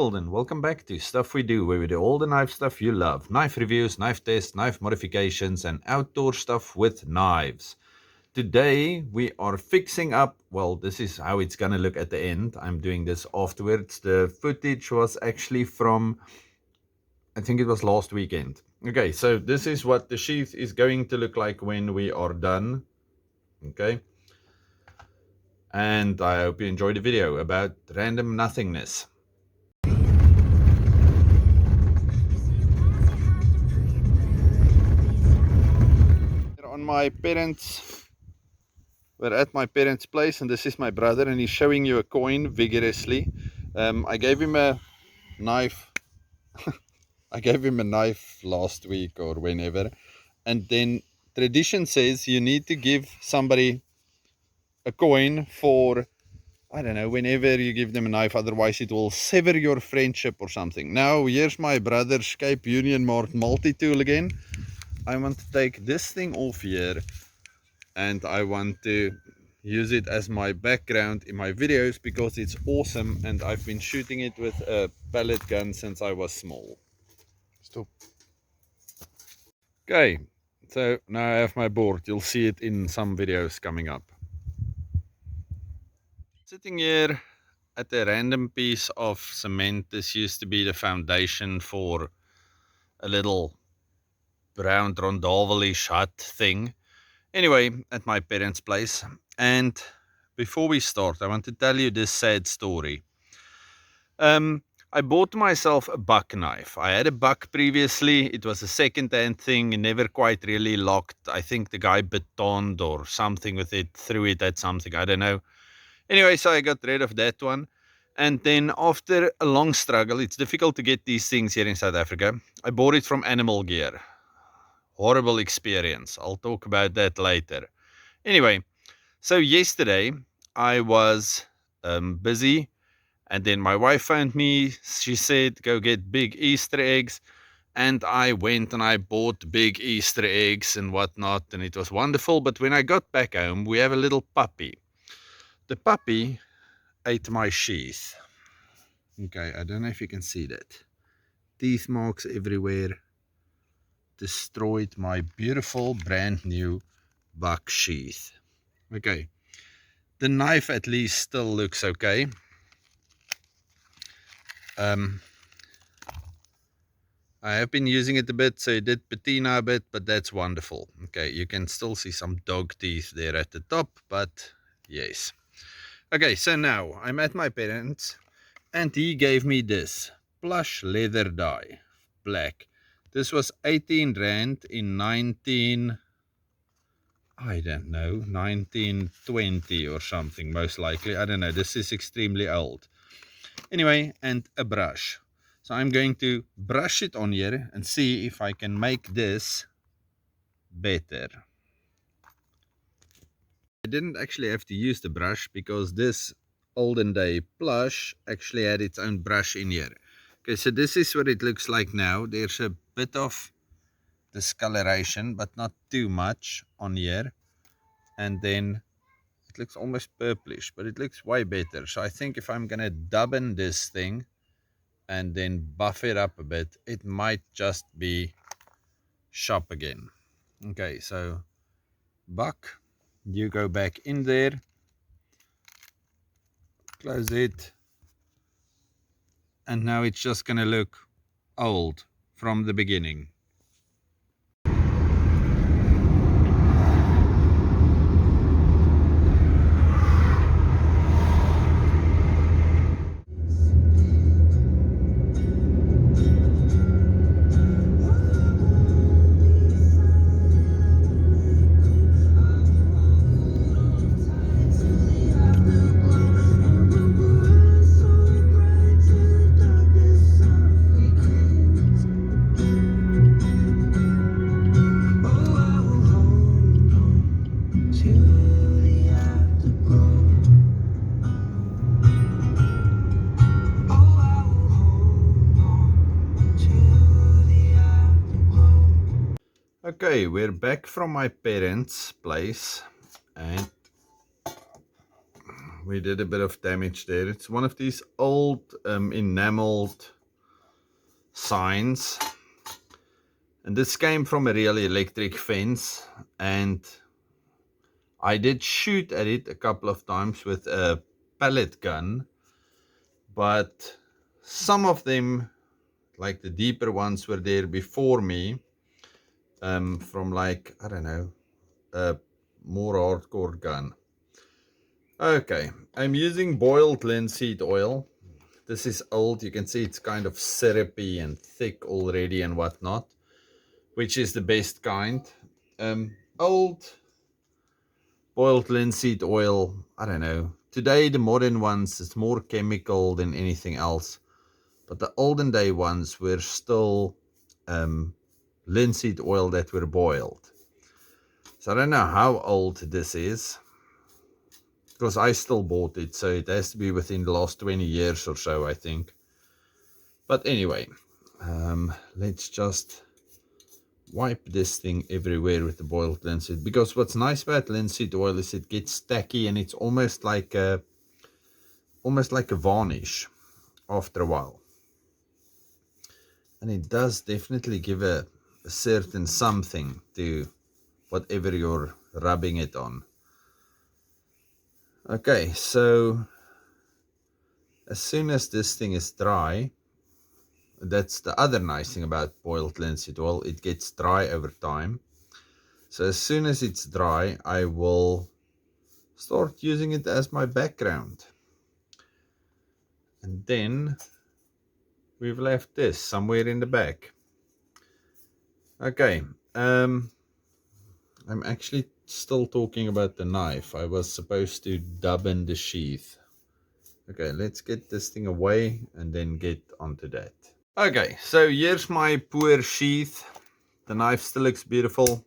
world, and welcome back to Stuff We Do, where we do all the knife stuff you love. Knife reviews, knife tests, knife modifications, and outdoor stuff with knives. Today we are fixing up, well, this is how it's gonna look at the end. I'm doing this afterwards. The footage was actually from, I think it was last weekend. Okay, so this is what the sheath is going to look like when we are done. Okay. And I hope you enjoyed the video about random nothingness. We're at my parents' place, and this is my brother, and he's showing you a coin vigorously. I gave him a knife. I gave him a knife last week or whenever, and then tradition says you need to give somebody a coin for, I don't know, whenever you give them a knife, otherwise it will sever your friendship or something. Now here's my brother's Cape Union Mart multi-tool again. I want to take this thing off here, and I want to use it as my background in my videos because it's awesome, and I've been shooting it with a pellet gun since I was small. Stop. Okay, so now I have my board. You'll see it in some videos coming up. Sitting here at a random piece of cement. This used to be the foundation for a little brown rondavelish hut thing. Anyway, at my parents' place. And before we start, I want to tell you this sad story. I bought myself a buck knife. I had a buck previously. It was a second-hand thing, never quite really locked. I think the guy batoned or something with it, threw it at something, I don't know. Anyway, so I got rid of that one. And then after a long struggle, it's difficult to get these things here in South Africa. I bought it from Animal Gear. Horrible experience. I'll talk about that later. Anyway, so yesterday I was busy, and then my wife phoned me. She said, go get big Easter eggs. And I went and I bought big Easter eggs and whatnot, and it was wonderful. But when I got back home, we have a little puppy. The puppy ate my sheath. Okay, I don't know if you can see that. Teeth marks everywhere. Destroyed my beautiful brand new buck sheath. Okay, the knife at least still looks okay. I have been using it a bit, so it did patina a bit, but that's wonderful. Okay, you can still see some dog teeth there at the top, but yes. Okay, so now I'm at my parents, and he gave me this plush leather dye, black. This was 18 Rand in 1920 or something, most likely. I don't know, this is extremely old. Anyway, and a brush. So I'm going to brush it on here and see if I can make this better. I didn't actually have to use the brush because this olden day plush actually had its own brush in here. Okay, so this is what it looks like now. There's a bit of discoloration, but not too much on here. And then it looks almost purplish, but it looks way better. So I think if I'm gonna dubbin this thing and then buff it up a bit, it might just be sharp again. Okay, so buck, you go back in there, close it, and now it's just gonna look old from the beginning. Okay, we're back from my parents' place, and we did a bit of damage there. It's one of these old enameled signs, and this came from a really electric fence, and I did shoot at it a couple of times with a pellet gun, but some of them, like the deeper ones, were there before me, from like, I don't know, a more hardcore gun. Okay, I'm using boiled linseed oil. This is old. You can see it's kind of syrupy and thick already and whatnot, which is the best kind. Old boiled linseed oil, I don't know. Today, the modern ones, it's more chemical than anything else. But the olden day ones were still linseed oil that were boiled. So I don't know how old this is, because I still bought it. So it has to be within the last 20 years or so, I think. But anyway, let's just wipe this thing everywhere with the boiled linseed, because what's nice about linseed oil is it gets tacky and it's almost like a varnish after a while, and it does definitely give a certain something to whatever you're rubbing it on. Okay, so as soon as this thing is dry, that's the other nice thing about boiled linseed oil, it gets dry over time. So as soon as it's dry, I will start using it as my background. And then we've left this somewhere in the back. Okay, I'm actually still talking about the knife. I was supposed to dub in the sheath. Okay, let's get this thing away and then get onto that. Okay, so here's my poor sheath. The knife still looks beautiful.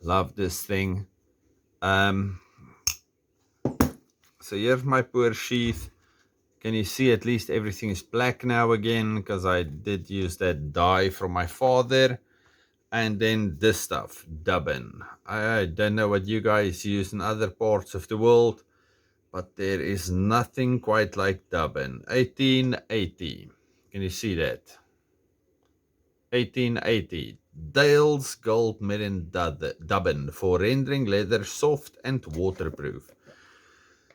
Love this thing. So here's my poor sheath. Can you see at least everything is black now again, because I did use that dye from my father. And then this stuff, dubbin. I don't know what you guys use in other parts of the world, but there is nothing quite like dubbin. 1880. Can you see that? 1880. Dale's Gold Medal dubbin for rendering leather soft and waterproof.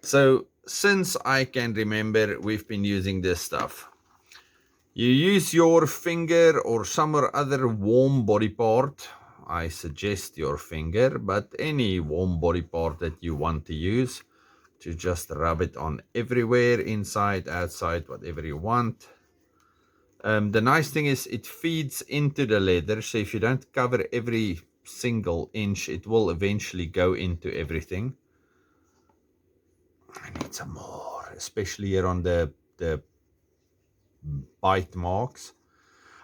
So since I can remember, we've been using this stuff. You use your finger or some other warm body part. I suggest your finger, but any warm body part that you want to use, to just rub it on everywhere, inside, outside, whatever you want. The nice thing is it feeds into the leather, so if you don't cover every single inch, it will eventually go into everything. I need some more, especially here on the bite marks.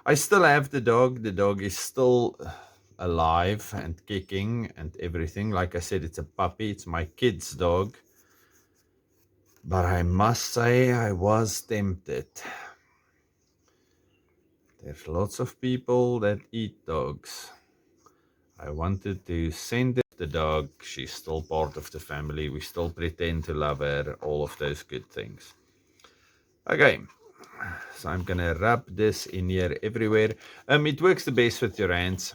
I still have the dog. The dog is still alive and kicking and everything. Like I said, it's a puppy. It's my kid's dog. But I must say I was tempted. There's lots of people that eat dogs. I wanted to send the dog. She's still part of the family. We still pretend to love her. All of those good things. Okay. So I'm gonna rub this in here everywhere. It works the best with your hands.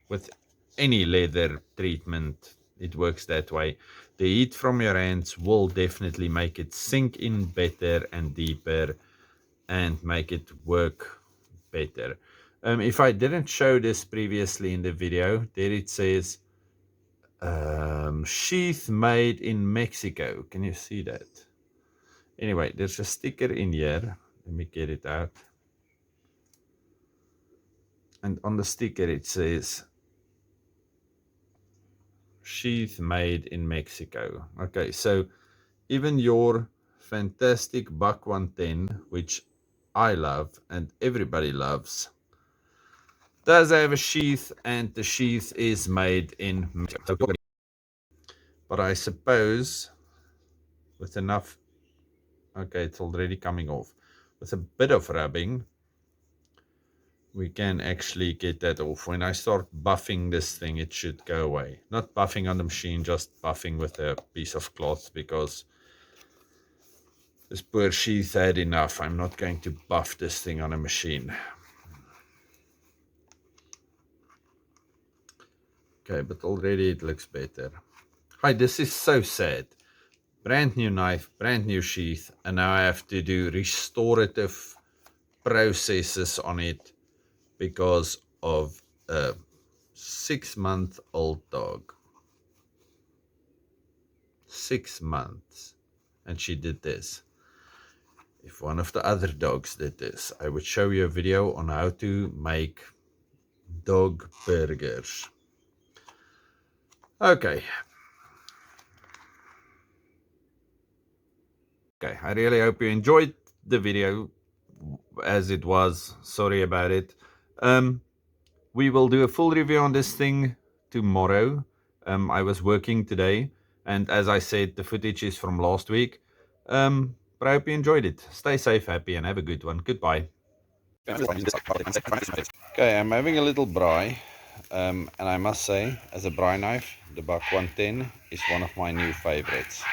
With any leather treatment, it works that way. The heat from your hands will definitely make it sink in better and deeper and make it work better. If I didn't show this previously in the video, there it says sheath made in Mexico. Can you see that? Anyway, there's a sticker in here. Let me get it out. And on the sticker it says sheath made in Mexico. Okay, so even your fantastic Buck 110, which I love and everybody loves, does have a sheath, and the sheath is made in Mexico. But I suppose with enough, okay, it's already coming off. With a bit of rubbing, we can actually get that off. When I start buffing this thing, it should go away. Not buffing on the machine, just buffing with a piece of cloth, because this poor sheath had enough. I'm not going to buff this thing on a machine. Okay, but already it looks better. Hi, this is so sad. Brand new knife, brand new sheath, and now I have to do restorative processes on it because of a 6-month-old dog. 6 months. And she did this. If one of the other dogs did this, I would show you a video on how to make dog burgers. Okay. Okay, I really hope you enjoyed the video as it was. Sorry about it. We will do a full review on this thing tomorrow. I was working today, and as I said, the footage is from last week. But I hope you enjoyed it. Stay safe, happy, and have a good one. Goodbye. Okay, I'm having a little braai, and I must say, as a braai knife, the Buck 110 is one of my new favorites.